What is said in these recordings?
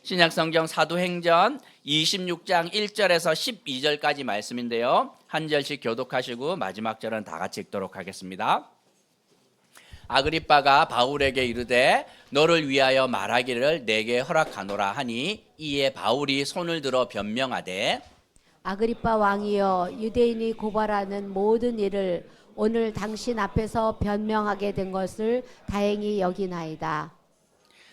신약성경 사도행전 26장 1절에서 12절까지 말씀인데요. 한 절씩 교독하시고 마지막 절은 다 같이 읽도록 하겠습니다. 아그리빠가 바울에게 이르되 너를 위하여 말하기를 내게 허락하노라 하니 이에 바울이 손을 들어 변명하되 아그리빠 왕이여, 유대인이 고발하는 모든 일을 오늘 당신 앞에서 변명하게 된 것을 다행히 여기나이다.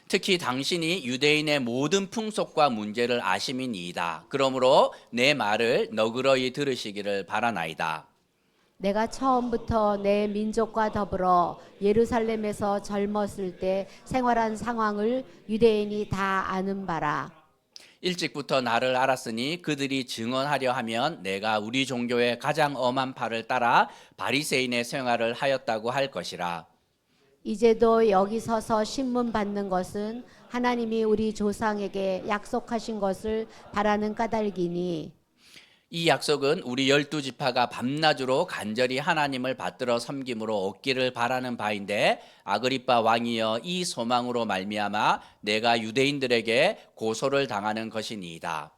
특히 당신이 유대인의 모든 풍속과 문제를 아심이니이다. 그러므로 내 말을 너그러이 들으시기를 바라나이다. 내가 처음부터 내 민족과 더불어 예루살렘에서 젊었을 때 생활한 상황을 유대인이 다 아는 바라. 일찍부터 나를 알았으니 그들이 증언하려 하면 내가 우리 종교의 가장 엄한 바를 따라 바리새인의 생활을 하였다고 할 것이라. 이제도 여기 서서 신문 받는 것은 하나님이 우리 조상에게 약속하신 것을 바라는 까닭이니 이 약속은 우리 12지파가 밤낮으로 간절히 하나님을 받들어 섬김으로 얻기를 바라는 바인데 아그리빠 왕이여 이 소망으로 말미암아 내가 유대인들에게 고소를 당하는 것이니이다.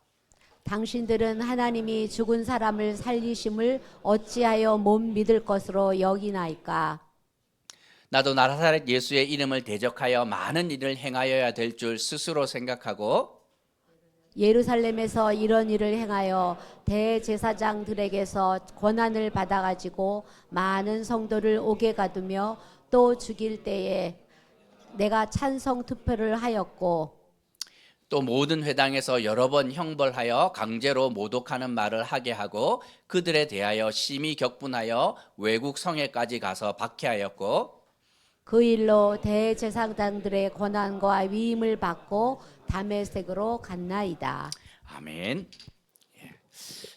당신들은 하나님이 죽은 사람을 살리심을 어찌하여 못 믿을 것으로 여기나이까. 나도 나사렛 예수의 이름을 대적하여 많은 일을 행하여야 될 줄 스스로 생각하고 예루살렘에서 이런 일을 행하여 대제사장들에게서 권한을 받아가지고 많은 성도를 옥에 가두며 또 죽일 때에 내가 찬성 투표를 하였고 또 모든 회당에서 여러 번 형벌하여 강제로 모독하는 말을 하게 하고 그들에 대하여 심히 격분하여 외국 성에까지 가서 박해하였고 그 일로 대제사장들의 권한과 위임을 받고 다메섹으로 갔나이다. 아멘.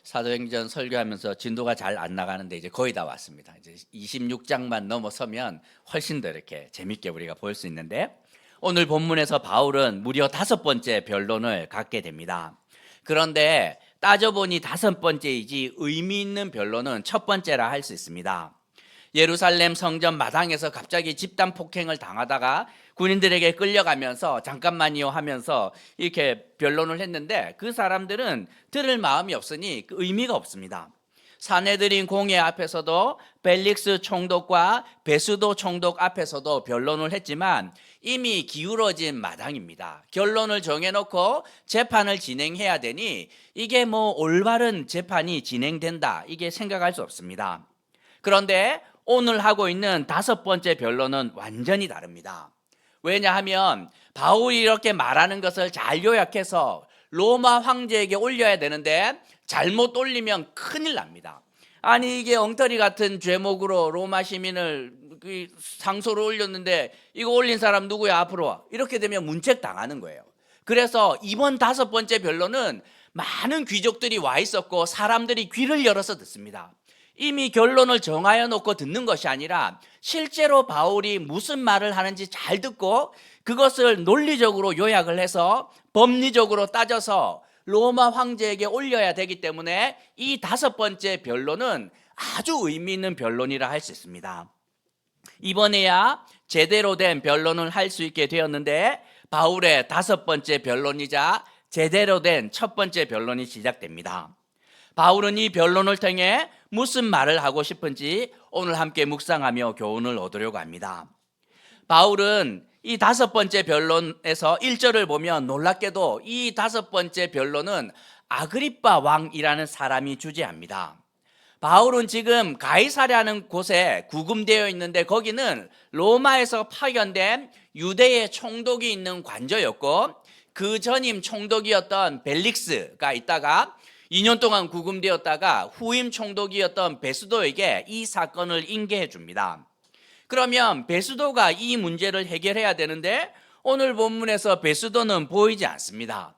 사도행전 설교하면서 진도가 잘 안 나가는데 이제 거의 다 왔습니다. 이제 26장만 넘어서면 훨씬 더 이렇게 재밌게 우리가 볼 수 있는데 오늘 본문에서 바울은 무려 5번째 변론을 갖게 됩니다. 그런데 따져보니 5번째이지 의미 있는 변론은 첫 번째라 할 수 있습니다. 예루살렘 성전 마당에서 갑자기 집단 폭행을 당하다가 군인들에게 끌려가면서 잠깐만요 하면서 이렇게 변론을 했는데 그 사람들은 들을 마음이 없으니 그 의미가 없습니다. 사내들인 공회 앞에서도 벨릭스 총독과 베수도 총독 앞에서도 변론을 했지만 이미 기울어진 마당입니다. 결론을 정해놓고 재판을 진행해야 되니 이게 뭐 올바른 재판이 진행된다 이게 생각할 수 없습니다. 그런데 오늘 하고 있는 5번째 변론은 완전히 다릅니다. 왜냐하면 바울이 이렇게 말하는 것을 잘 요약해서 로마 황제에게 올려야 되는데 잘못 올리면 큰일 납니다. 아니 이게 엉터리 같은 죄목으로 로마 시민을 상소를 올렸는데 이거 올린 사람 누구야 앞으로 와. 이렇게 되면 문책 당하는 거예요. 그래서 이번 5번째 변론은 많은 귀족들이 와 있었고 사람들이 귀를 열어서 듣습니다. 이미 결론을 정하여 놓고 듣는 것이 아니라 실제로 바울이 무슨 말을 하는지 잘 듣고 그것을 논리적으로 요약을 해서 법리적으로 따져서 로마 황제에게 올려야 되기 때문에 이 5번째 변론은 아주 의미 있는 변론이라 할 수 있습니다. 이번에야 제대로 된 변론을 할 수 있게 되었는데 바울의 5번째 변론이자 제대로 된 첫 번째 변론이 시작됩니다. 바울은 이 변론을 통해 무슨 말을 하고 싶은지 오늘 함께 묵상하며 교훈을 얻으려고 합니다. 바울은 이 5번째 변론에서 1절을 보면 놀랍게도 이 5번째 변론은 아그리빠 왕이라는 사람이 주재합니다. 바울은 지금 가이사랴라는 곳에 구금되어 있는데 거기는 로마에서 파견된 유대의 총독이 있는 관저였고 그 전임 총독이었던 벨릭스가 있다가 2년 동안 구금되었다가 후임 총독이었던 베수도에게 이 사건을 인계해 줍니다. 그러면 베수도가 이 문제를 해결해야 되는데 오늘 본문에서 베수도는 보이지 않습니다.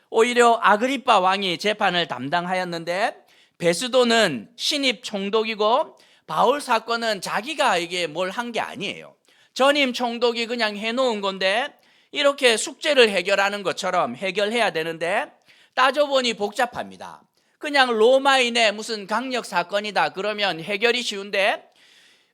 오히려 아그리빠 왕이 재판을 담당하였는데 베수도는 신입 총독이고 바울 사건은 자기가 이게 뭘 한 게 아니에요. 전임 총독이 그냥 해놓은 건데 이렇게 숙제를 해결하는 것처럼 해결해야 되는데 따져보니 복잡합니다. 그냥 로마인의 무슨 강력 사건이다 그러면 해결이 쉬운데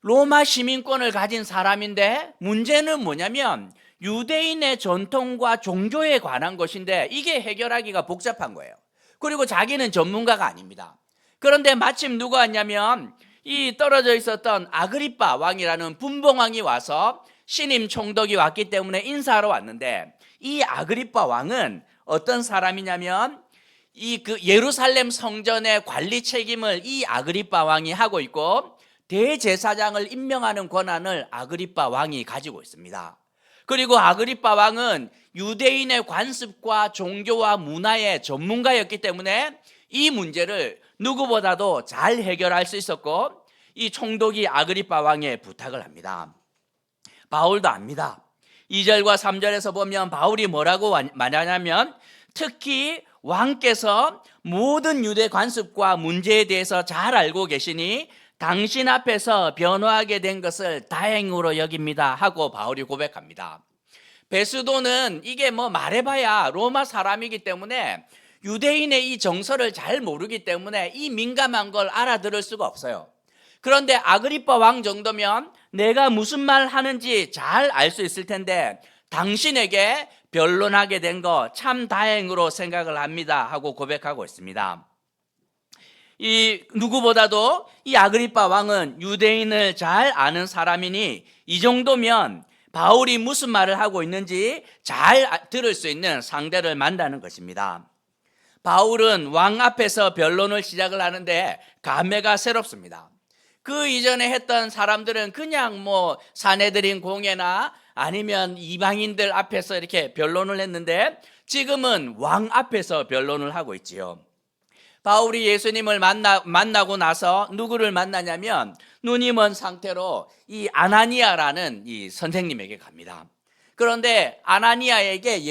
로마 시민권을 가진 사람인데 문제는 뭐냐면 유대인의 전통과 종교에 관한 것인데 이게 해결하기가 복잡한 거예요. 그리고 자기는 전문가가 아닙니다. 그런데 마침 누가 왔냐면 이 떨어져 있었던 아그리빠 왕이라는 분봉왕이 와서 신임 총독이 왔기 때문에 인사하러 왔는데, 이 아그리빠 왕은 어떤 사람이냐면 이 그 예루살렘 성전의 관리 책임을 이 아그리빠 왕이 하고 있고, 대제사장을 임명하는 권한을 아그리빠 왕이 가지고 있습니다. 그리고 아그리빠 왕은 유대인의 관습과 종교와 문화의 전문가였기 때문에 이 문제를 누구보다도 잘 해결할 수 있었고, 이 총독이 아그리빠 왕에 부탁을 합니다. 바울도 압니다. 2절과 3절에서 보면 바울이 뭐라고 말하냐면, 특히 왕께서 모든 유대 관습과 문제에 대해서 잘 알고 계시니 당신 앞에서 변호하게 된 것을 다행으로 여깁니다 하고 바울이 고백합니다. 베스도는 이게 뭐 말해봐야 로마 사람이기 때문에 유대인의 이 정서를 잘 모르기 때문에 이 민감한 걸 알아들을 수가 없어요. 그런데 아그리빠 왕 정도면 내가 무슨 말 하는지 잘 알 수 있을 텐데 당신에게 변론하게 된 거 참 다행으로 생각을 합니다 하고 고백하고 있습니다. 이 누구보다도 이 아그리빠 왕은 유대인을 잘 아는 사람이니 이 정도면 바울이 무슨 말을 하고 있는지 잘 들을 수 있는 상대를 만나는 것입니다. 바울은 왕 앞에서 변론을 시작을 하는데 감회가 새롭습니다. 그 이전에 했던 사람들은 그냥 뭐 사내들인 공회나 아니면 이방인들 앞에서 이렇게 변론을 했는데 지금은 왕 앞에서 변론을 하고 있지요. 바울이 예수님을 만나고 나서 누구를 만나냐면 눈이 먼 상태로 이 아나니아라는 이 선생님에게 갑니다. 그런데 아나니아에게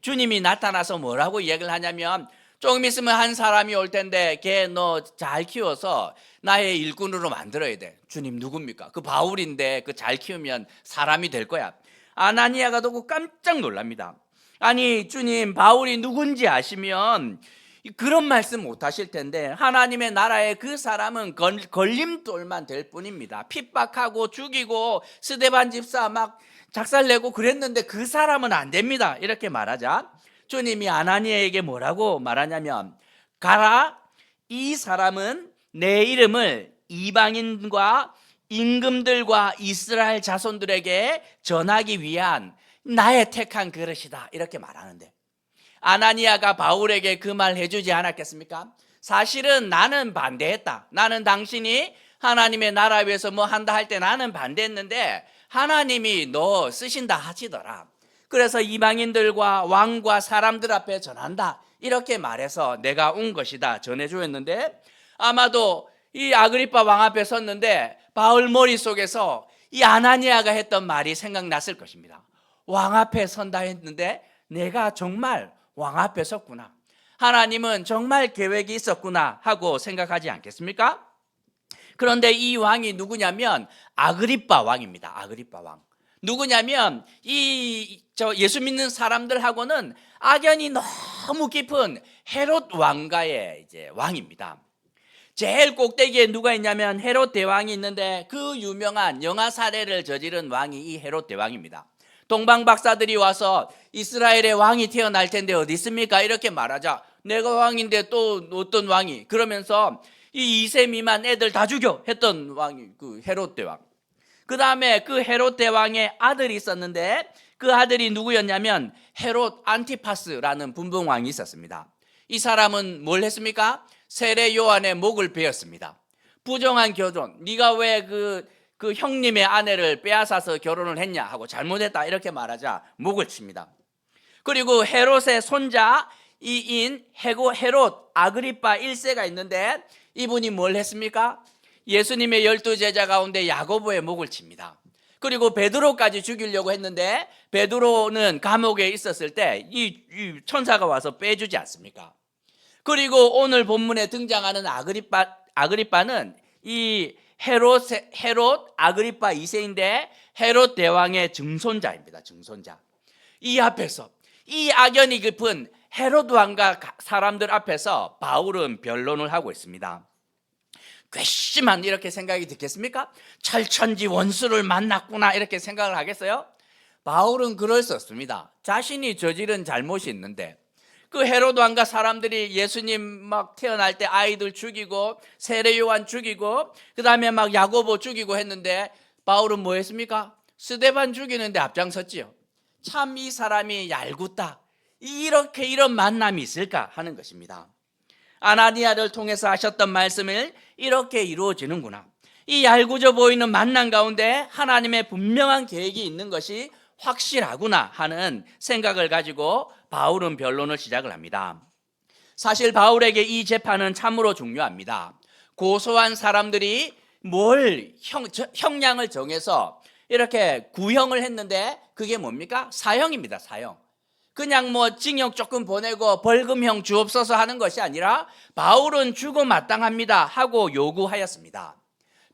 주님이 나타나서 뭐라고 얘기를 하냐면, 조금 있으면 한 사람이 올 텐데 걔 너 잘 키워서 나의 일꾼으로 만들어야 돼. 주님 누굽니까? 그 바울인데 그 잘 키우면 사람이 될 거야. 아나니아가 듣고 깜짝 놀랍니다. 아니 주님, 바울이 누군지 아시면 그런 말씀 못 하실 텐데 하나님의 나라에 그 사람은 걸림돌만 될 뿐입니다. 핍박하고 죽이고 스데반 집사 막 작살내고 그랬는데 그 사람은 안 됩니다. 이렇게 말하자 주님이 아나니아에게 뭐라고 말하냐면, 가라, 이 사람은 내 이름을 이방인과 임금들과 이스라엘 자손들에게 전하기 위한 나의 택한 그릇이다. 이렇게 말하는데 아나니아가 바울에게 그 말 해주지 않았겠습니까? 사실은 나는 반대했다. 나는 당신이 하나님의 나라 위해서 뭐 한다 할 때 나는 반대했는데 하나님이 너 쓰신다 하시더라. 그래서 이방인들과 왕과 사람들 앞에 전한다. 이렇게 말해서 내가 온 것이다 전해주었는데, 아마도 이 아그리빠 왕 앞에 섰는데 바울 머릿속에서 이 아나니아가 했던 말이 생각났을 것입니다. 왕 앞에 선다 했는데 내가 정말 왕 앞에 섰구나. 하나님은 정말 계획이 있었구나 하고 생각하지 않겠습니까? 그런데 이 왕이 누구냐면 아그리빠 왕입니다. 아그리빠 왕. 누구냐면 예수 믿는 사람들하고는 악연이 너무 깊은 헤롯 왕가의 이제 왕입니다. 제일 꼭대기에 누가 있냐면 헤롯 대왕이 있는데 그 유명한 영아 살해를 저지른 왕이 이 헤롯 대왕입니다. 동방 박사들이 와서 이스라엘의 왕이 태어날 텐데 어디 있습니까? 이렇게 말하자 내가 왕인데 또 어떤 왕이, 그러면서 이 2세 미만 애들 다 죽여 했던 왕이 그 헤롯 대왕. 그 다음에 그 헤롯 대왕의 아들이 있었는데 그 아들이 누구였냐면 헤롯 안티파스라는 분봉왕이 있었습니다. 이 사람은 뭘 했습니까? 세례 요한의 목을 베었습니다. 부정한 결혼, 네가 왜 그 형님의 아내를 빼앗아서 결혼을 했냐 하고 잘못했다 이렇게 말하자 목을 칩니다. 그리고 헤롯의 손자이인 헤롯 아그리빠 1세가 있는데 이분이 뭘 했습니까? 예수님의 12제자 가운데 야고보의 목을 칩니다. 그리고 베드로까지 죽이려고 했는데 베드로는 감옥에 있었을 때 이 천사가 와서 빼주지 않습니까? 그리고 오늘 본문에 등장하는 아그리빠는 이 헤롯 아그리빠 2세인데 헤롯 대왕의 증손자입니다. 증손자. 이 앞에서 이 악연이 깊은 헤롯 왕과 사람들 앞에서 바울은 변론을 하고 있습니다. 괘씸한 이렇게 생각이 듣겠습니까? 철천지 원수를 만났구나 이렇게 생각을 하겠어요? 바울은 그럴 수 없습니다. 자신이 저지른 잘못이 있는데 그 헤로드 왕과 사람들이 예수님 막 태어날 때 아이들 죽이고 세례 요한 죽이고 그다음에 막 야고보 죽이고 했는데 바울은 뭐 했습니까? 스데반 죽이는데 앞장섰지요. 참 이 사람이 얄궂다. 이렇게 이런 만남이 있을까 하는 것입니다. 아나니아를 통해서 하셨던 말씀을 이렇게 이루어지는구나. 이 얄궂어 보이는 만남 가운데 하나님의 분명한 계획이 있는 것이 확실하구나 하는 생각을 가지고 바울은 변론을 시작을 합니다. 사실 바울에게 이 재판은 참으로 중요합니다. 고소한 사람들이 뭘 형량을 정해서 이렇게 구형을 했는데 그게 뭡니까? 사형입니다. 사형. 그냥 뭐 징역 조금 보내고 벌금형 주옵소서 하는 것이 아니라 바울은 죽어 마땅합니다 하고 요구하였습니다.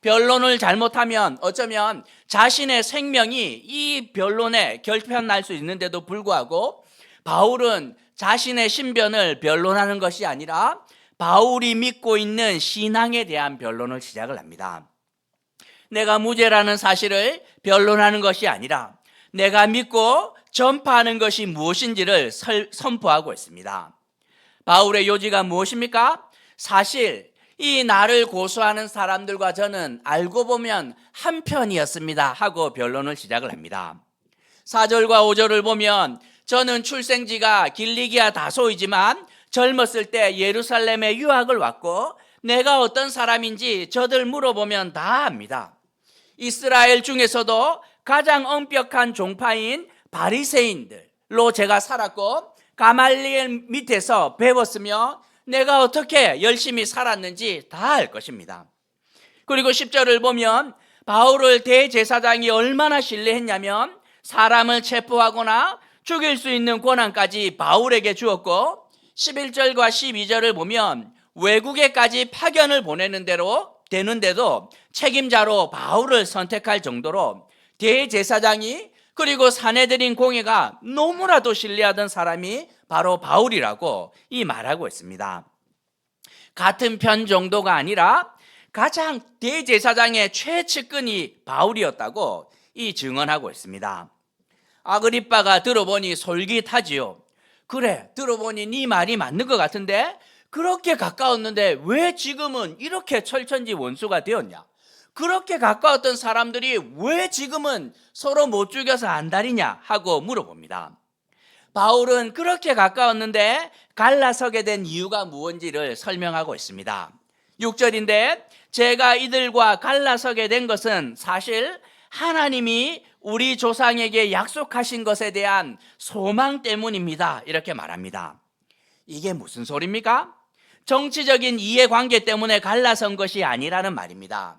변론을 잘못하면 어쩌면 자신의 생명이 이 변론에 결편날 수 있는데도 불구하고 바울은 자신의 신변을 변론하는 것이 아니라 바울이 믿고 있는 신앙에 대한 변론을 시작을 합니다. 내가 무죄라는 사실을 변론하는 것이 아니라 내가 믿고 전파하는 것이 무엇인지를 선포하고 있습니다. 바울의 요지가 무엇입니까? 사실 이 나를 고소하는 사람들과 저는 알고 보면 한편이었습니다 하고 변론을 시작을 합니다. 4절과 5절을 보면 저는 출생지가 길리기아 다소이지만 젊었을 때 예루살렘에 유학을 왔고 내가 어떤 사람인지 저들 물어보면 다 압니다. 이스라엘 중에서도 가장 엄격한 종파인 바리새인들로 제가 살았고 가말리엘 밑에서 배웠으며 내가 어떻게 열심히 살았는지 다 알 것입니다. 그리고 10절을 보면 바울을 대제사장이 얼마나 신뢰했냐면 사람을 체포하거나 죽일 수 있는 권한까지 바울에게 주었고 11절과 12절을 보면 외국에까지 파견을 보내는 대로 되는데도 책임자로 바울을 선택할 정도로 대제사장이 그리고 사내들인 공회가 너무나도 신뢰하던 사람이 바로 바울이라고 이 말하고 있습니다. 같은 편 정도가 아니라 가장 대제사장의 최측근이 바울이었다고 이 증언하고 있습니다. 아그리빠가 들어보니 솔깃하지요. 그래, 들어보니 네 말이 맞는 것 같은데 그렇게 가까웠는데 왜 지금은 이렇게 철천지 원수가 되었냐? 그렇게 가까웠던 사람들이 왜 지금은 서로 못 죽여서 안달이냐 하고 물어봅니다. 바울은 그렇게 가까웠는데 갈라서게 된 이유가 무엇인지를 설명하고 있습니다. 6절인데 제가 이들과 갈라서게 된 것은 사실 하나님이 우리 조상에게 약속하신 것에 대한 소망 때문입니다. 이렇게 말합니다. 이게 무슨 소리입니까? 정치적인 이해관계 때문에 갈라선 것이 아니라는 말입니다.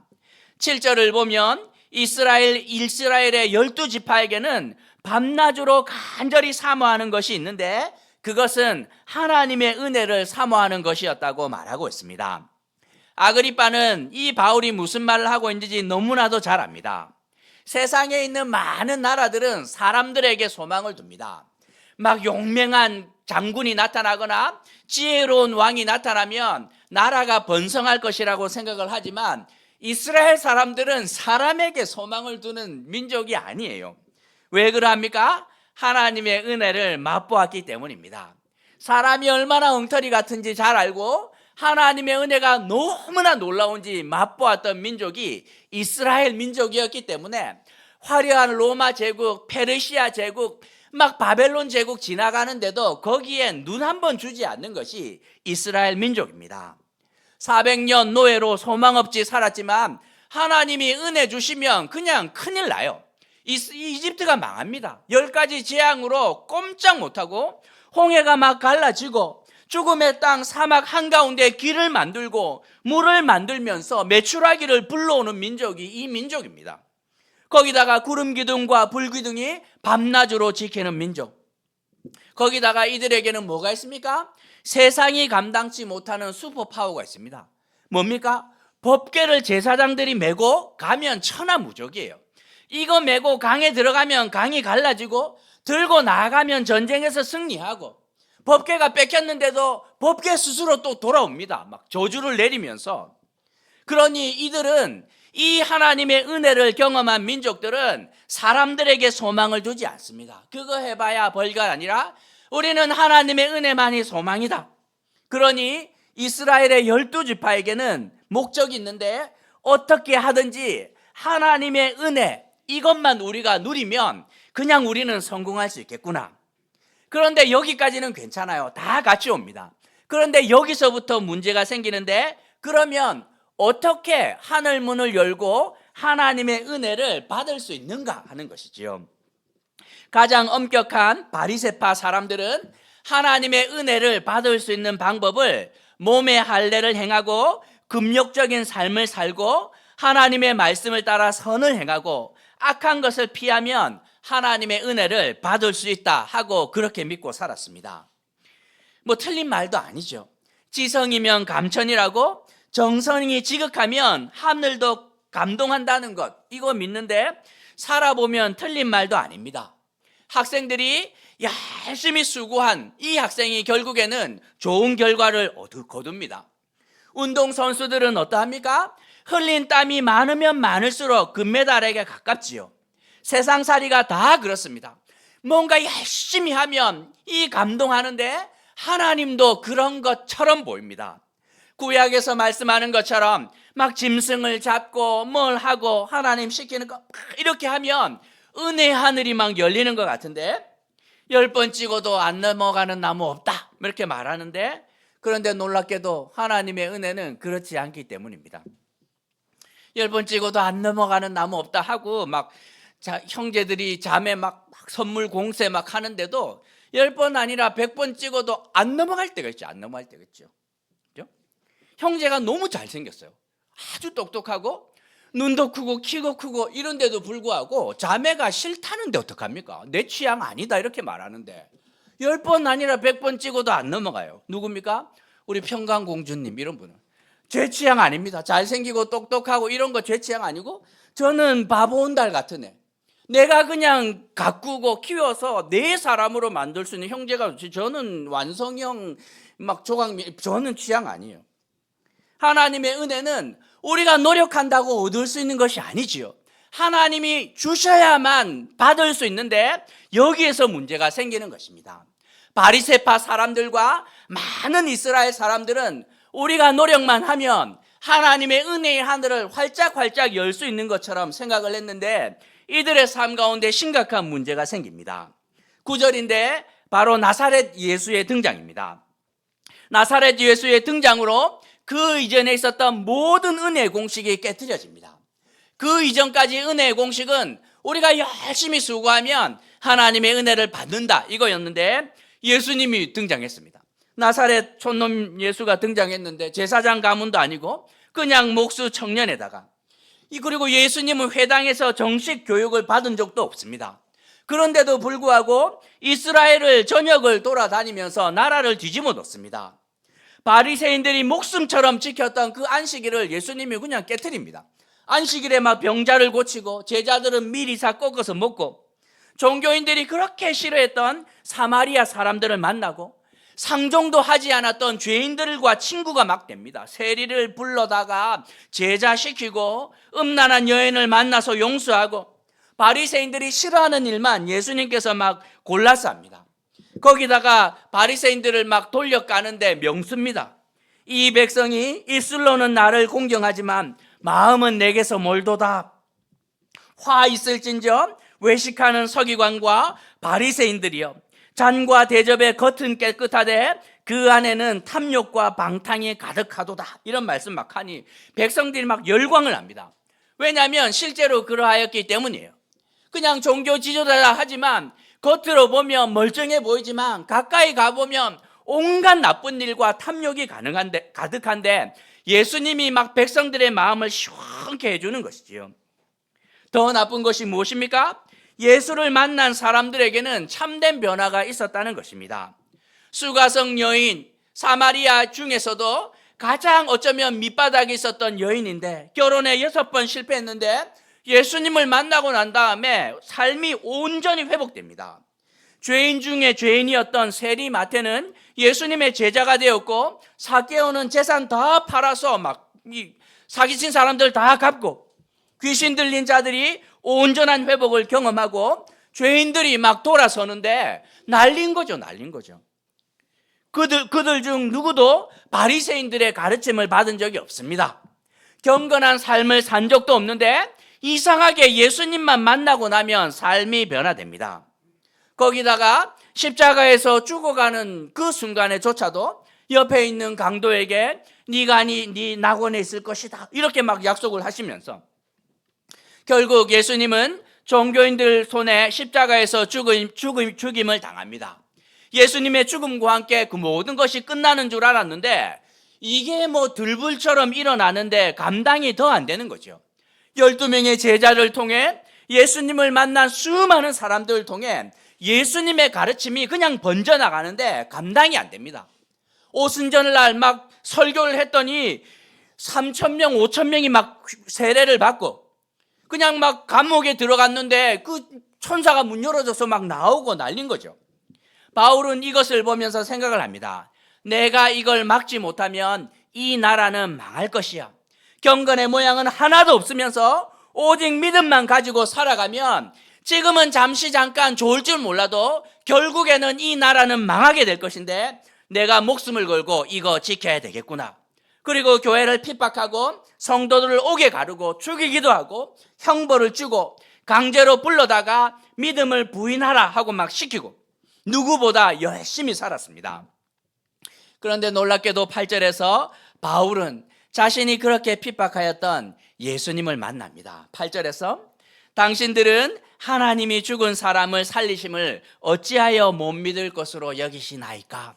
7절을 보면 이스라엘의 12지파에게는 밤낮으로 간절히 사모하는 것이 있는데 그것은 하나님의 은혜를 사모하는 것이었다고 말하고 있습니다. 아그리빠는 이 바울이 무슨 말을 하고 있는지 너무나도 잘 압니다. 세상에 있는 많은 나라들은 사람들에게 소망을 둡니다. 막 용맹한 장군이 나타나거나 지혜로운 왕이 나타나면 나라가 번성할 것이라고 생각을 하지만 이스라엘 사람들은 사람에게 소망을 두는 민족이 아니에요. 왜 그러합니까? 하나님의 은혜를 맛보았기 때문입니다. 사람이 얼마나 엉터리 같은지 잘 알고 하나님의 은혜가 너무나 놀라운지 맛보았던 민족이 이스라엘 민족이었기 때문에 화려한 로마 제국, 페르시아 제국, 막 바벨론 제국 지나가는데도 거기에 눈 한 번 주지 않는 것이 이스라엘 민족입니다. 400년 노예로 소망 없이 살았지만 하나님이 은혜 주시면 그냥 큰일 나요. 이집트가 망합니다. 10가지 재앙으로 꼼짝 못하고 홍해가 막 갈라지고 죽음의 땅 사막 한가운데 길을 만들고 물을 만들면서 메추라기를 불러오는 민족이 이 민족입니다. 거기다가 구름 기둥과 불 기둥이 밤낮으로 지키는 민족. 거기다가 이들에게는 뭐가 있습니까? 세상이 감당치 못하는 슈퍼파워가 있습니다. 뭡니까? 법궤를 제사장들이 메고 가면 천하무적이에요. 이거 메고 강에 들어가면 강이 갈라지고 들고 나가면 전쟁에서 승리하고 법궤가 뺏겼는데도 법궤 스스로 또 돌아옵니다. 막 저주를 내리면서. 그러니 이들은 이 하나님의 은혜를 경험한 민족들은 사람들에게 소망을 두지 않습니다. 그거 해봐야 벌가 아니라 우리는 하나님의 은혜만이 소망이다. 그러니 이스라엘의 12지파에게는 목적이 있는데 어떻게 하든지 하나님의 은혜 이것만 우리가 누리면 그냥 우리는 성공할 수 있겠구나. 그런데 여기까지는 괜찮아요. 다 같이 옵니다. 그런데 여기서부터 문제가 생기는데 그러면 어떻게 하늘 문을 열고 하나님의 은혜를 받을 수 있는가 하는 것이지요. 가장 엄격한 바리새파 사람들은 하나님의 은혜를 받을 수 있는 방법을 몸의 할례를 행하고 금욕적인 삶을 살고 하나님의 말씀을 따라 선을 행하고 악한 것을 피하면 하나님의 은혜를 받을 수 있다 하고 그렇게 믿고 살았습니다. 뭐 틀린 말도 아니죠. 지성이면 감천이라고 정성이 지극하면 하늘도 감동한다는 것 이거 믿는데 살아보면 틀린 말도 아닙니다. 학생들이 열심히 수고한 이 학생이 결국에는 좋은 결과를 거둡니다. 운동선수들은 어떠합니까? 흘린 땀이 많으면 많을수록 금메달에게 가깝지요. 세상살이가 다 그렇습니다. 뭔가 열심히 하면 이 감동하는데 하나님도 그런 것처럼 보입니다. 구약에서 말씀하는 것처럼 막 짐승을 잡고 뭘 하고 하나님 시키는 거 이렇게 하면 은혜 하늘이 막 열리는 것 같은데 10번 찍어도 안 넘어가는 나무 없다 이렇게 말하는데 그런데 놀랍게도 하나님의 은혜는 그렇지 않기 때문입니다. 10번 찍어도 안 넘어가는 나무 없다 하고 막 형제들이 자매 막 선물 공세 막 하는데도 10번 아니라 100번 찍어도 안 넘어갈 때가 있죠. 안 넘어갈 때가 있죠. 그죠? 형제가 너무 잘생겼어요. 아주 똑똑하고 눈도 크고 키도 크고 이런데도 불구하고 자매가 싫다는데 어떡합니까? 내 취향 아니다 이렇게 말하는데 10번 아니라 100번 찍어도 안 넘어가요. 누굽니까? 우리 평강공주님 이런 분은 제 취향 아닙니다. 잘생기고 똑똑하고 이런 거 제 취향 아니고 저는 바보 온달 같은 애. 내가 그냥 가꾸고 키워서 내 사람으로 만들 수 있는 형제가 저는 완성형 막 조각미 저는 취향 아니에요. 하나님의 은혜는 우리가 노력한다고 얻을 수 있는 것이 아니지요. 하나님이 주셔야만 받을 수 있는데 여기에서 문제가 생기는 것입니다. 바리새파 사람들과 많은 이스라엘 사람들은 우리가 노력만 하면 하나님의 은혜의 하늘을 활짝활짝 열 수 있는 것처럼 생각을 했는데 이들의 삶 가운데 심각한 문제가 생깁니다. 9절인데 바로 나사렛 예수의 등장입니다. 나사렛 예수의 등장으로 그 이전에 있었던 모든 은혜의 공식이 깨트려집니다. 그 이전까지 은혜의 공식은 우리가 열심히 수고하면 하나님의 은혜를 받는다 이거였는데 예수님이 등장했습니다. 나사렛 촌놈 예수가 등장했는데 제사장 가문도 아니고 그냥 목수 청년에다가 그리고 예수님은 회당에서 정식 교육을 받은 적도 없습니다. 그런데도 불구하고 이스라엘을 전역을 돌아다니면서 나라를 뒤집어 놓습니다. 바리새인들이 목숨처럼 지켰던 그 안식일을 예수님이 그냥 깨트립니다. 안식일에 막 병자를 고치고 제자들은 미리사 꺾어서 먹고 종교인들이 그렇게 싫어했던 사마리아 사람들을 만나고 상종도 하지 않았던 죄인들과 친구가 막 됩니다. 세리를 불러다가 제자시키고 음란한 여인을 만나서 용서하고 바리새인들이 싫어하는 일만 예수님께서 막 골라서 합니다. 거기다가 바리새인들을 막 돌려가는데 명수입니다. 이 백성이 입술로는 나를 공경하지만 마음은 내게서 멀도다. 화 있을진저 외식하는 서기관과 바리새인들이여 잔과 대접의 겉은 깨끗하되 그 안에는 탐욕과 방탕이 가득하도다. 이런 말씀 막 하니 백성들이 막 열광을 합니다. 왜냐하면 실제로 그러하였기 때문이에요. 그냥 종교 지도자라 하지만 겉으로 보면 멀쩡해 보이지만 가까이 가보면 온갖 나쁜 일과 탐욕이 가득한데 예수님이 막 백성들의 마음을 시원케 해주는 것이지요. 더 나쁜 것이 무엇입니까? 예수를 만난 사람들에게는 참된 변화가 있었다는 것입니다. 수가성 여인 사마리아 중에서도 가장 어쩌면 밑바닥에 있었던 여인인데 결혼에 6번 실패했는데 예수님을 만나고 난 다음에 삶이 온전히 회복됩니다. 죄인 중에 죄인이었던 세리 마태는 예수님의 제자가 되었고 삭개오는 재산 다 팔아서 막 사기친 사람들 다 갚고 귀신 들린 자들이 온전한 회복을 경험하고 죄인들이 막 돌아서는데 날린 거죠. 그들 중 누구도 바리새인들의 가르침을 받은 적이 없습니다. 경건한 삶을 산 적도 없는데 이상하게 예수님만 만나고 나면 삶이 변화됩니다. 거기다가 십자가에서 죽어가는 그 순간에조차도 옆에 있는 강도에게 네가 네 낙원에 있을 것이다 이렇게 막 약속을 하시면서 결국 예수님은 종교인들 손에 십자가에서 죽임을 당합니다. 예수님의 죽음과 함께 그 모든 것이 끝나는 줄 알았는데 이게 뭐 들불처럼 일어나는데 감당이 더 안 되는 거죠. 12명의 제자를 통해 예수님을 만난 수많은 사람들을 통해 예수님의 가르침이 그냥 번져나가는데 감당이 안 됩니다. 오순절날 막 설교를 했더니 3,000명, 5,000명이 막 세례를 받고 그냥 막 감옥에 들어갔는데 그 천사가 문 열어줘서 막 나오고 난린 거죠. 바울은 이것을 보면서 생각을 합니다. 내가 이걸 막지 못하면 이 나라는 망할 것이야. 경건의 모양은 하나도 없으면서 오직 믿음만 가지고 살아가면 지금은 잠깐 좋을 줄 몰라도 결국에는 이 나라는 망하게 될 것인데 내가 목숨을 걸고 이거 지켜야 되겠구나. 그리고 교회를 핍박하고 성도들을 옥에 가르고 죽이기도 하고 형벌을 주고 강제로 불러다가 믿음을 부인하라 하고 막 시키고 누구보다 열심히 살았습니다. 그런데 놀랍게도 8절에서 바울은 자신이 그렇게 핍박하였던 예수님을 만납니다. 8절에서 당신들은 하나님이 죽은 사람을 살리심을 어찌하여 못 믿을 것으로 여기시나이까?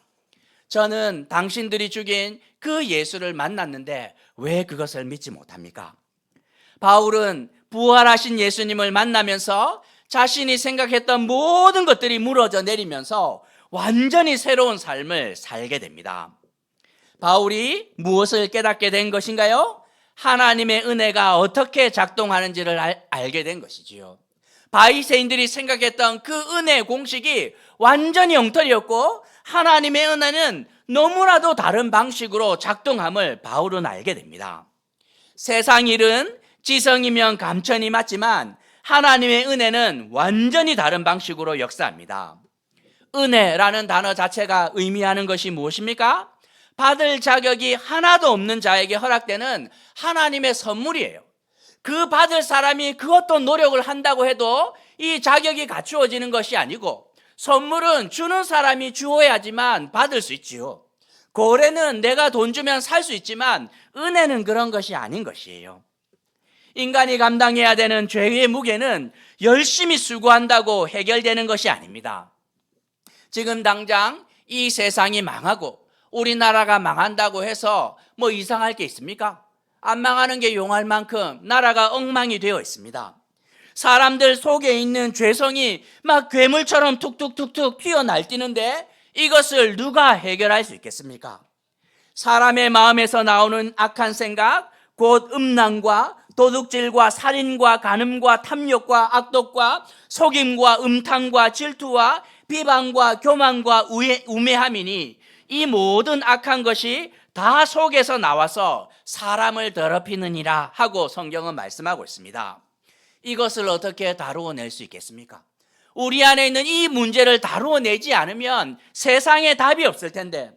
저는 당신들이 죽인 그 예수를 만났는데 왜 그것을 믿지 못합니까? 바울은 부활하신 예수님을 만나면서 자신이 생각했던 모든 것들이 무너져 내리면서 완전히 새로운 삶을 살게 됩니다. 바울이 무엇을 깨닫게 된 것인가요? 하나님의 은혜가 어떻게 작동하는지를 알게 된 것이지요. 바리새인들이 생각했던 그 은혜의 공식이 완전히 엉터리였고 하나님의 은혜는 너무나도 다른 방식으로 작동함을 바울은 알게 됩니다. 세상 일은 지성이면 감천이 맞지만 하나님의 은혜는 완전히 다른 방식으로 역사합니다. 은혜라는 단어 자체가 의미하는 것이 무엇입니까? 받을 자격이 하나도 없는 자에게 허락되는 하나님의 선물이에요. 그 받을 사람이 그 어떤 노력을 한다고 해도 이 자격이 갖추어지는 것이 아니고 선물은 주는 사람이 주어야지만 받을 수 있지요. 고래는 내가 돈 주면 살 수 있지만 은혜는 그런 것이 아닌 것이에요. 인간이 감당해야 되는 죄의 무게는 열심히 수고한다고 해결되는 것이 아닙니다. 지금 당장 이 세상이 망하고 우리나라가 망한다고 해서 뭐 이상할 게 있습니까? 안 망하는 게 용할 만큼 나라가 엉망이 되어 있습니다. 사람들 속에 있는 죄성이 막 괴물처럼 툭툭툭툭 튀어날뛰는데 이것을 누가 해결할 수 있겠습니까? 사람의 마음에서 나오는 악한 생각, 곧 음란과 도둑질과 살인과 간음과 탐욕과 악독과 속임과 음탕과 질투와 비방과 교만과 우매함이니 이 모든 악한 것이 다 속에서 나와서 사람을 더럽히느니라 하고 성경은 말씀하고 있습니다. 이것을 어떻게 다루어 낼 수 있겠습니까? 우리 안에 있는 이 문제를 다루어 내지 않으면 세상에 답이 없을 텐데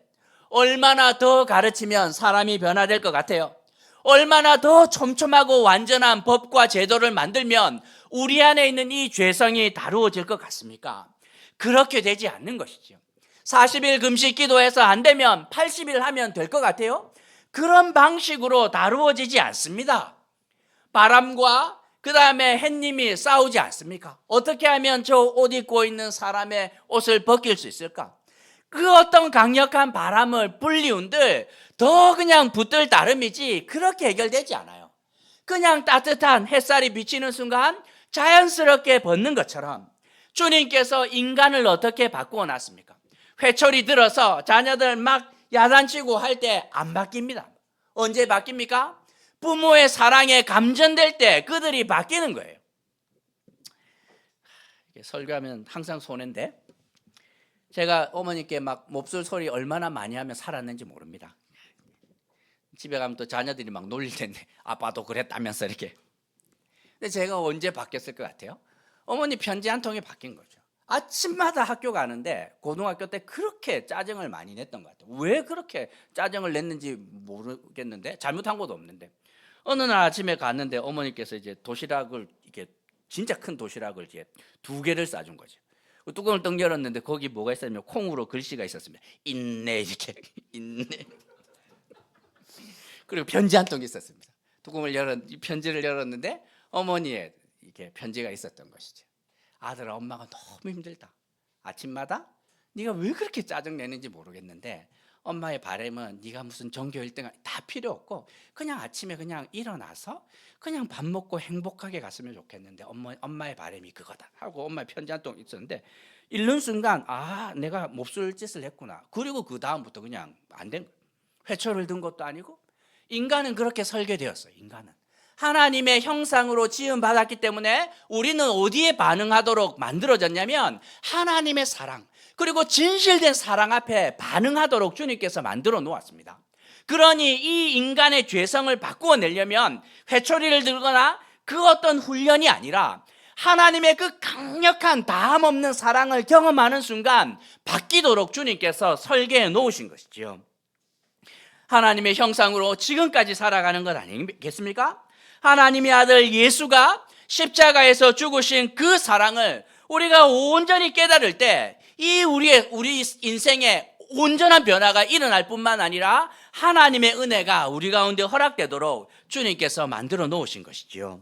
얼마나 더 가르치면 사람이 변화될 것 같아요? 얼마나 더 촘촘하고 완전한 법과 제도를 만들면 우리 안에 있는 이 죄성이 다루어질 것 같습니까? 그렇게 되지 않는 것이죠. 40일 금식 기도해서 안 되면 80일 하면 될 것 같아요? 그런 방식으로 다루어지지 않습니다. 바람과 그 다음에 햇님이 싸우지 않습니까? 어떻게 하면 저 옷 입고 있는 사람의 옷을 벗길 수 있을까? 그 어떤 강력한 바람을 불리운들 더 그냥 붙들 따름이지 그렇게 해결되지 않아요. 그냥 따뜻한 햇살이 비치는 순간 자연스럽게 벗는 것처럼 주님께서 인간을 어떻게 바꾸어 놨습니까? 회초리 들어서 자녀들 막 야단치고 할 때 안 바뀝니다. 언제 바뀝니까? 부모의 사랑에 감전될 때 그들이 바뀌는 거예요. 설교하면 항상 손해인데 제가 어머니께 막 몹쓸 소리 얼마나 많이 하면 살았는지 모릅니다. 집에 가면 또 자녀들이 막 놀릴 텐데 아빠도 그랬다면서 이렇게. 근데 제가 언제 바뀌었을 것 같아요? 어머니 편지 한 통이 바뀐 거죠. 아침마다 학교 가는데 고등학교 때 그렇게 짜증을 많이 냈던 것 같아요. 왜 그렇게 짜증을 냈는지 모르겠는데, 잘못한 것도 없는데, 어느 날 아침에 갔는데 어머니께서 이제 도시락을, 이렇게 진짜 큰 도시락을 이제 2개를 싸준 거죠. 그 뚜껑을 떡 열었는데 거기 뭐가 있었냐면 콩으로 글씨가 있었습니다. 인내, 이렇게 인내. 그리고 편지 한 통이 있었습니다. 이 편지를 열었는데 어머니의 이렇게 편지가 있었던 것이죠. 아들아, 엄마가 너무 힘들다. 아침마다 네가 왜 그렇게 짜증 내는지 모르겠는데 엄마의 바람은 네가 무슨 전교 1등 다 필요 없고 그냥 아침에 그냥 일어나서 그냥 밥 먹고 행복하게 갔으면 좋겠는데 엄마의 바람이 그거다 하고 엄마의 편지 한 통 있었는데, 읽는 순간 아, 내가 몹쓸 짓을 했구나. 그리고 그 다음부터 그냥 안 된 거예요. 회초를 든 것도 아니고. 인간은 그렇게 설계되었어요. 인간은 하나님의 형상으로 지음받았기 때문에 우리는 어디에 반응하도록 만들어졌냐면 하나님의 사랑, 그리고 진실된 사랑 앞에 반응하도록 주님께서 만들어 놓았습니다. 그러니 이 인간의 죄성을 바꾸어내려면 회초리를 들거나 그 어떤 훈련이 아니라 하나님의 그 강력한 다함 없는 사랑을 경험하는 순간 바뀌도록 주님께서 설계해 놓으신 것이지요. 하나님의 형상으로 지금까지 살아가는 것 아니겠습니까? 하나님의 아들 예수가 십자가에서 죽으신 그 사랑을 우리가 온전히 깨달을 때 이 우리 인생에 온전한 변화가 일어날 뿐만 아니라 하나님의 은혜가 우리 가운데 허락되도록 주님께서 만들어 놓으신 것이지요.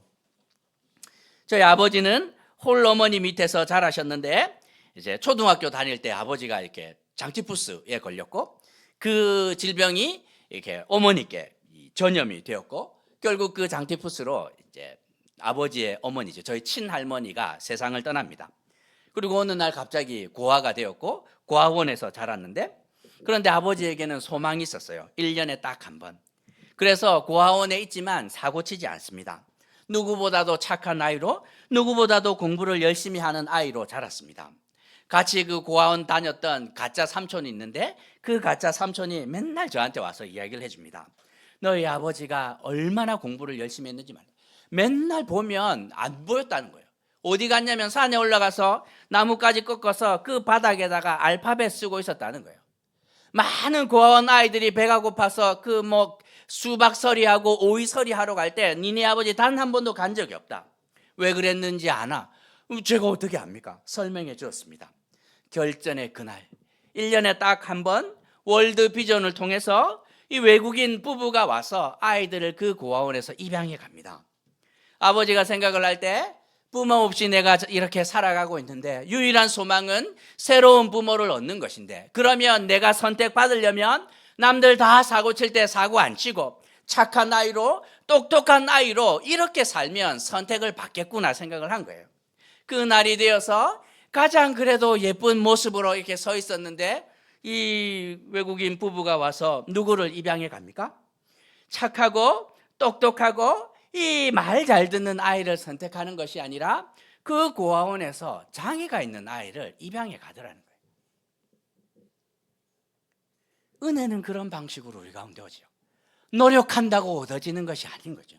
저희 아버지는 홀어머니 밑에서 자라셨는데 이제 초등학교 다닐 때 아버지가 이렇게 장티푸스에 걸렸고 그 질병이 이렇게 어머니께 전염이 되었고 결국 그 장티푸스로 이제 아버지의 어머니죠. 저희 친할머니가 세상을 떠납니다. 그리고 어느 날 갑자기 고아가 되었고 고아원에서 자랐는데, 그런데 아버지에게는 소망이 있었어요. 1년에 딱 한 번. 그래서 고아원에 있지만 사고치지 않습니다. 누구보다도 착한 아이로, 누구보다도 공부를 열심히 하는 아이로 자랐습니다. 같이 그 고아원 다녔던 가짜 삼촌이 있는데 그 가짜 삼촌이 맨날 저한테 와서 이야기를 해줍니다. 너희 아버지가 얼마나 공부를 열심히 했는지 말이야. 맨날 보면 안 보였다는 거예요. 어디 갔냐면 산에 올라가서 나뭇가지 꺾어서 그 바닥에다가 알파벳 쓰고 있었다는 거예요. 많은 고아원 아이들이 배가 고파서 그 수박서리하고 오이서리 하러 갈 때 니네 아버지 단 한 번도 간 적이 없다. 왜 그랬는지 아나? 제가 어떻게 압니까? 설명해 주었습니다. 결전의 그날 1년에 딱 한 번 월드 비전을 통해서 이 외국인 부부가 와서 아이들을 그 고아원에서 입양해 갑니다. 아버지가 생각을 할 때 부모 없이 내가 이렇게 살아가고 있는데 유일한 소망은 새로운 부모를 얻는 것인데, 그러면 내가 선택받으려면 남들 다 사고 칠 때 사고 안 치고 착한 아이로 똑똑한 아이로 이렇게 살면 선택을 받겠구나 생각을 한 거예요. 그 날이 되어서 가장 그래도 예쁜 모습으로 이렇게 서 있었는데 이 외국인 부부가 와서 누구를 입양해 갑니까? 착하고 똑똑하고 이 말 잘 듣는 아이를 선택하는 것이 아니라 그 고아원에서 장애가 있는 아이를 입양해 가더라는 거예요. 은혜는 그런 방식으로 우리 가운데 오죠. 노력한다고 얻어지는 것이 아닌 거죠.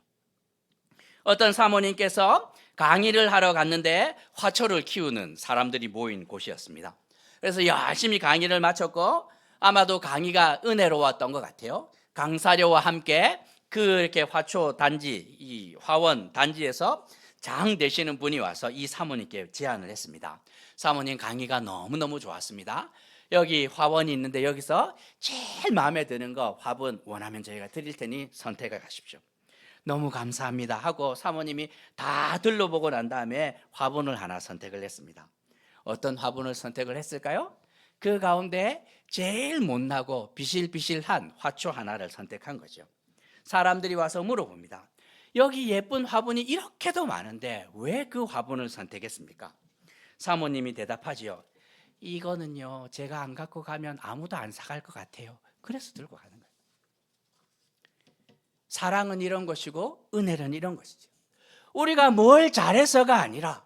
어떤 사모님께서 강의를 하러 갔는데 화초를 키우는 사람들이 모인 곳이었습니다. 그래서 열심히 강의를 마쳤고 아마도 강의가 은혜로웠던 것 같아요. 강사료와 함께 그렇게 화초 단지, 이 화원 단지에서 장 되시는 분이 와서 이 사모님께 제안을 했습니다. 사모님, 강의가 너무너무 좋았습니다. 여기 화원이 있는데 여기서 제일 마음에 드는 거 화분 원하면 저희가 드릴 테니 선택해 가십시오. 너무 감사합니다 하고 사모님이 다 둘러보고 난 다음에 화분을 하나 선택을 했습니다. 어떤 화분을 선택을 했을까요? 그 가운데 제일 못나고 비실비실한 화초 하나를 선택한 거죠. 사람들이 와서 물어봅니다. 여기 예쁜 화분이 이렇게도 많은데 왜 그 화분을 선택했습니까? 사모님이 대답하지요. 이거는요, 제가 안 갖고 가면 아무도 안 사갈 것 같아요. 그래서 들고 가는 거예요. 사랑은 이런 것이고 은혜는 이런 것이죠. 우리가 뭘 잘해서가 아니라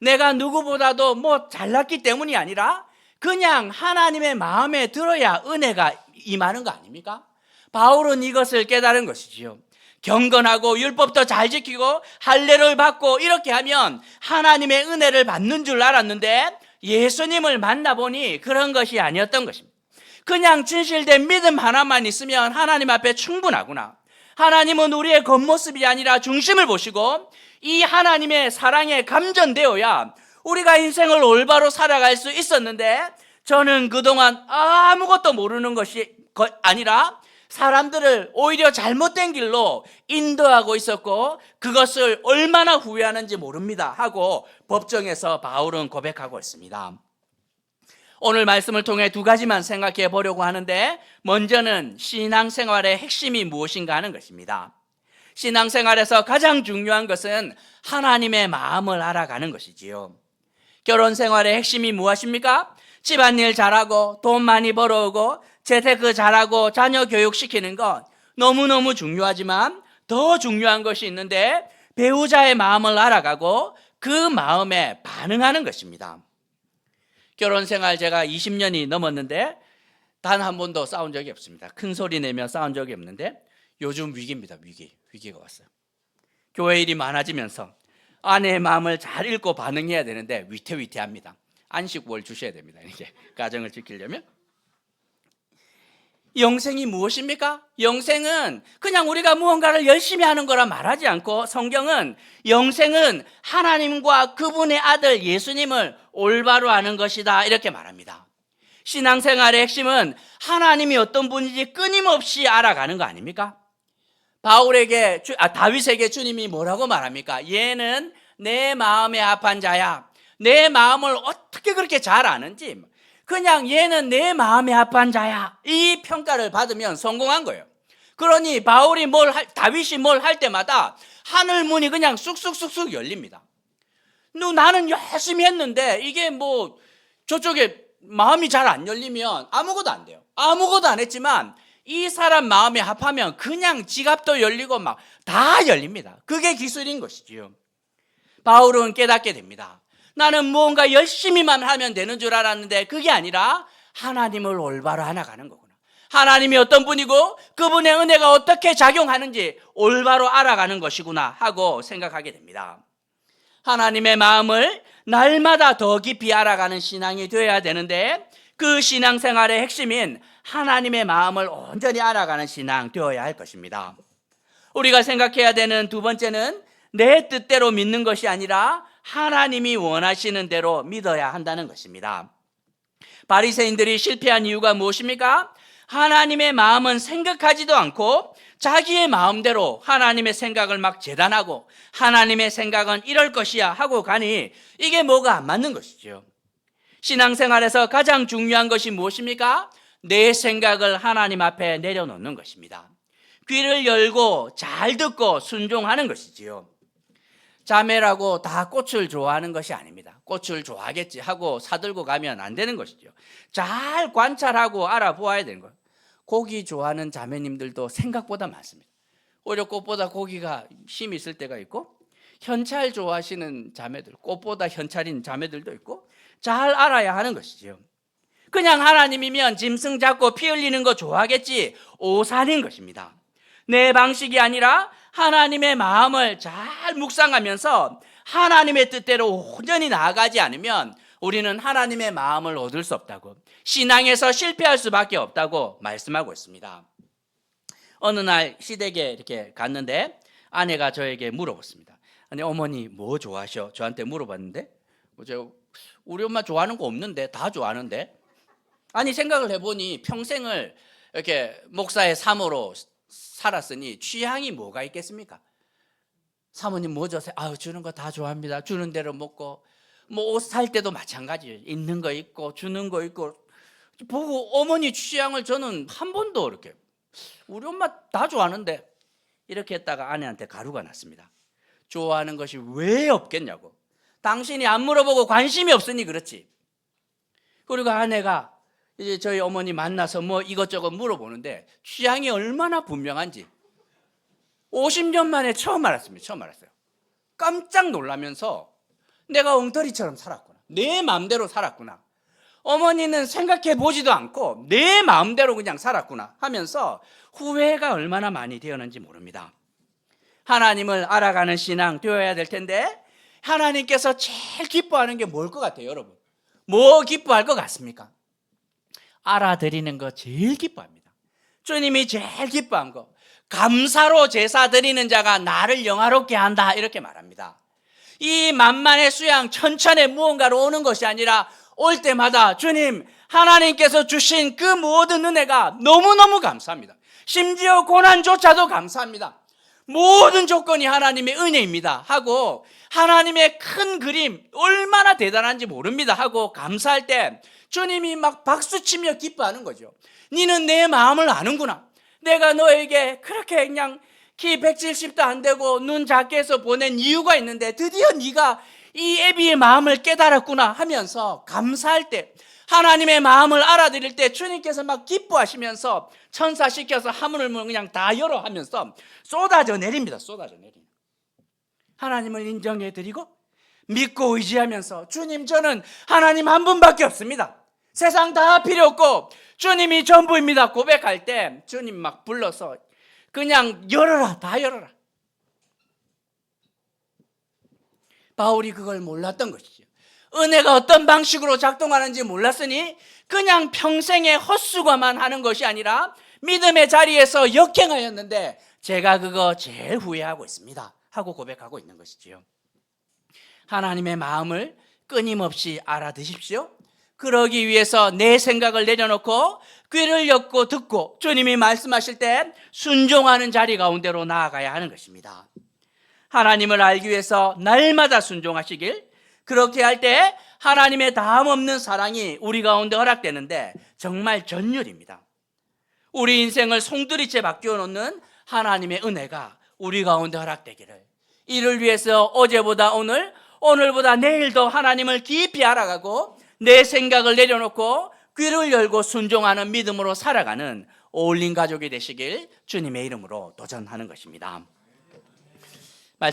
내가 누구보다도 잘났기 때문이 아니라 그냥 하나님의 마음에 들어야 은혜가 임하는 거 아닙니까? 바울은 이것을 깨달은 것이지요. 경건하고 율법도 잘 지키고 할례를 받고 이렇게 하면 하나님의 은혜를 받는 줄 알았는데 예수님을 만나보니 그런 것이 아니었던 것입니다. 그냥 진실된 믿음 하나만 있으면 하나님 앞에 충분하구나. 하나님은 우리의 겉모습이 아니라 중심을 보시고 이 하나님의 사랑에 감전되어야 우리가 인생을 올바로 살아갈 수 있었는데, 저는 그동안 아무것도 모르는 것이 아니라 사람들을 오히려 잘못된 길로 인도하고 있었고 그것을 얼마나 후회하는지 모릅니다 하고 법정에서 바울은 고백하고 있습니다. 오늘 말씀을 통해 두 가지만 생각해 보려고 하는데, 먼저는 신앙생활의 핵심이 무엇인가 하는 것입니다. 신앙생활에서 가장 중요한 것은 하나님의 마음을 알아가는 것이지요. 결혼생활의 핵심이 무엇입니까? 집안일 잘하고 돈 많이 벌어오고 재테크 잘하고 자녀 교육시키는 것 너무너무 중요하지만 더 중요한 것이 있는데, 배우자의 마음을 알아가고 그 마음에 반응하는 것입니다. 결혼생활 제가 20년이 넘었는데 단 한 번도 싸운 적이 없습니다. 큰 소리 내며 싸운 적이 없는데 요즘 위기입니다. 위기가 왔어요. 교회 일이 많아지면서 아내의 마음을 잘 읽고 반응해야 되는데 위태위태합니다. 안식월 주셔야 됩니다. 이렇게 가정을 지키려면. 영생이 무엇입니까? 영생은 그냥 우리가 무언가를 열심히 하는 거라 말하지 않고, 성경은 영생은 하나님과 그분의 아들 예수님을 올바로 아는 것이다 이렇게 말합니다. 신앙생활의 핵심은 하나님이 어떤 분인지 끊임없이 알아가는 거 아닙니까? 다윗에게 주님이 뭐라고 말합니까? 얘는 내 마음에 합한 자야. 내 마음을 어떻게 그렇게 잘 아는지, 그냥 얘는 내 마음에 합한 자야, 이 평가를 받으면 성공한 거예요. 그러니 다윗이 뭘 할 때마다 하늘 문이 그냥 쑥쑥쑥쑥 열립니다. 나는 열심히 했는데 이게 저쪽에 마음이 잘 안 열리면 아무것도 안 돼요. 아무것도 안 했지만 이 사람 마음에 합하면 그냥 지갑도 열리고 막 다 열립니다. 그게 기술인 것이지요. 바울은 깨닫게 됩니다. 나는 무언가 열심히만 하면 되는 줄 알았는데 그게 아니라 하나님을 올바로 알아가는 거구나. 하나님이 어떤 분이고 그분의 은혜가 어떻게 작용하는지 올바로 알아가는 것이구나 하고 생각하게 됩니다. 하나님의 마음을 날마다 더 깊이 알아가는 신앙이 되어야 되는데, 그 신앙생활의 핵심인 하나님의 마음을 온전히 알아가는 신앙 되어야 할 것입니다. 우리가 생각해야 되는 두 번째는 내 뜻대로 믿는 것이 아니라 하나님이 원하시는 대로 믿어야 한다는 것입니다. 바리새인들이 실패한 이유가 무엇입니까? 하나님의 마음은 생각하지도 않고 자기의 마음대로 하나님의 생각을 막 재단하고 하나님의 생각은 이럴 것이야 하고 가니 이게 뭐가 안 맞는 것이죠. 신앙생활에서 가장 중요한 것이 무엇입니까? 내 생각을 하나님 앞에 내려놓는 것입니다. 귀를 열고 잘 듣고 순종하는 것이지요. 자매라고 다 꽃을 좋아하는 것이 아닙니다. 꽃을 좋아하겠지 하고 사들고 가면 안 되는 것이죠. 잘 관찰하고 알아보아야 되는 거예요. 고기 좋아하는 자매님들도 생각보다 많습니다. 오히려 꽃보다 고기가 힘이 있을 때가 있고, 현찰 좋아하시는 자매들, 꽃보다 현찰인 자매들도 있고, 잘 알아야 하는 것이죠. 그냥 하나님이면 짐승 잡고 피 흘리는 거 좋아하겠지, 오산인 것입니다. 내 방식이 아니라 하나님의 마음을 잘 묵상하면서 하나님의 뜻대로 온전히 나아가지 않으면 우리는 하나님의 마음을 얻을 수 없다고, 신앙에서 실패할 수밖에 없다고 말씀하고 있습니다. 어느 날 시댁에 이렇게 갔는데 아내가 저에게 물어봤습니다. 아니, 어머니 뭐 좋아하셔? 저한테 물어봤는데 우리 엄마 좋아하는 거 없는데 다 좋아하는데. 아니, 생각을 해보니 평생을 이렇게 목사의 사모로 살았으니 취향이 뭐가 있겠습니까? 사모님 뭐 좋아하세요? 주는 거 다 좋아합니다. 주는 대로 먹고, 옷 살 때도 마찬가지예요. 있는 거 있고 주는 거 있고. 보고 어머니 취향을 저는 한 번도 이렇게, 우리 엄마 다 좋아하는데, 이렇게 했다가 아내한테 가루가 났습니다. 좋아하는 것이 왜 없겠냐고. 당신이 안 물어보고 관심이 없으니 그렇지. 그리고 아내가 이제 저희 어머니 만나서 이것저것 물어보는데 취향이 얼마나 분명한지 50년 만에 처음 알았습니다. 처음 알았어요. 깜짝 놀라면서 내가 엉터리처럼 살았구나. 내 마음대로 살았구나. 어머니는 생각해 보지도 않고 내 마음대로 그냥 살았구나 하면서 후회가 얼마나 많이 되었는지 모릅니다. 하나님을 알아가는 신앙 되어야 될 텐데 하나님께서 제일 기뻐하는 게 뭘 것 같아요, 여러분? 뭐 기뻐할 것 같습니까? 알아드리는 거 제일 기뻐합니다. 주님이 제일 기뻐한 거, 감사로 제사 드리는 자가 나를 영화롭게 한다, 이렇게 말합니다. 이 만만의 수양 천천의 무언가로 오는 것이 아니라 올 때마다 주님, 하나님께서 주신 그 모든 은혜가 너무너무 감사합니다. 심지어 고난조차도 감사합니다. 모든 조건이 하나님의 은혜입니다 하고, 하나님의 큰 그림 얼마나 대단한지 모릅니다 하고 감사할 때 주님이 막 박수치며 기뻐하는 거죠. 너는 내 마음을 아는구나. 내가 너에게 그렇게 그냥 키 170도 안 되고 눈 작게 해서 보낸 이유가 있는데 드디어 네가 이 애비의 마음을 깨달았구나 하면서 감사할 때, 하나님의 마음을 알아들일 때 주님께서 막 기뻐하시면서 천사 시켜서 하물을 그냥 다 열어 하면서 쏟아져 내립니다. 쏟아져 내립니다. 하나님을 인정해 드리고 믿고 의지하면서 주님, 저는 하나님 한 분밖에 없습니다. 세상 다 필요 없고 주님이 전부입니다 고백할 때 주님 막 불러서 그냥 열어라, 다 열어라. 바울이 그걸 몰랐던 것이죠. 은혜가 어떤 방식으로 작동하는지 몰랐으니 그냥 평생에 헛수고만 하는 것이 아니라 믿음의 자리에서 역행하였는데 제가 그거 제일 후회하고 있습니다 하고 고백하고 있는 것이지요. 하나님의 마음을 끊임없이 알아드십시오. 그러기 위해서 내 생각을 내려놓고 귀를 엮고 듣고 주님이 말씀하실 때 순종하는 자리 가운데로 나아가야 하는 것입니다. 하나님을 알기 위해서 날마다 순종하시길, 그렇게 할 때 하나님의 다음 없는 사랑이 우리 가운데 허락되는데 정말 전율입니다. 우리 인생을 송두리째 바뀌어 놓는 하나님의 은혜가 우리 가운데 허락되기를, 이를 위해서 어제보다 오늘, 오늘보다 내일 더 하나님을 깊이 알아가고 내 생각을 내려놓고 귀를 열고 순종하는 믿음으로 살아가는 어울린 가족이 되시길 주님의 이름으로 도전하는 것입니다.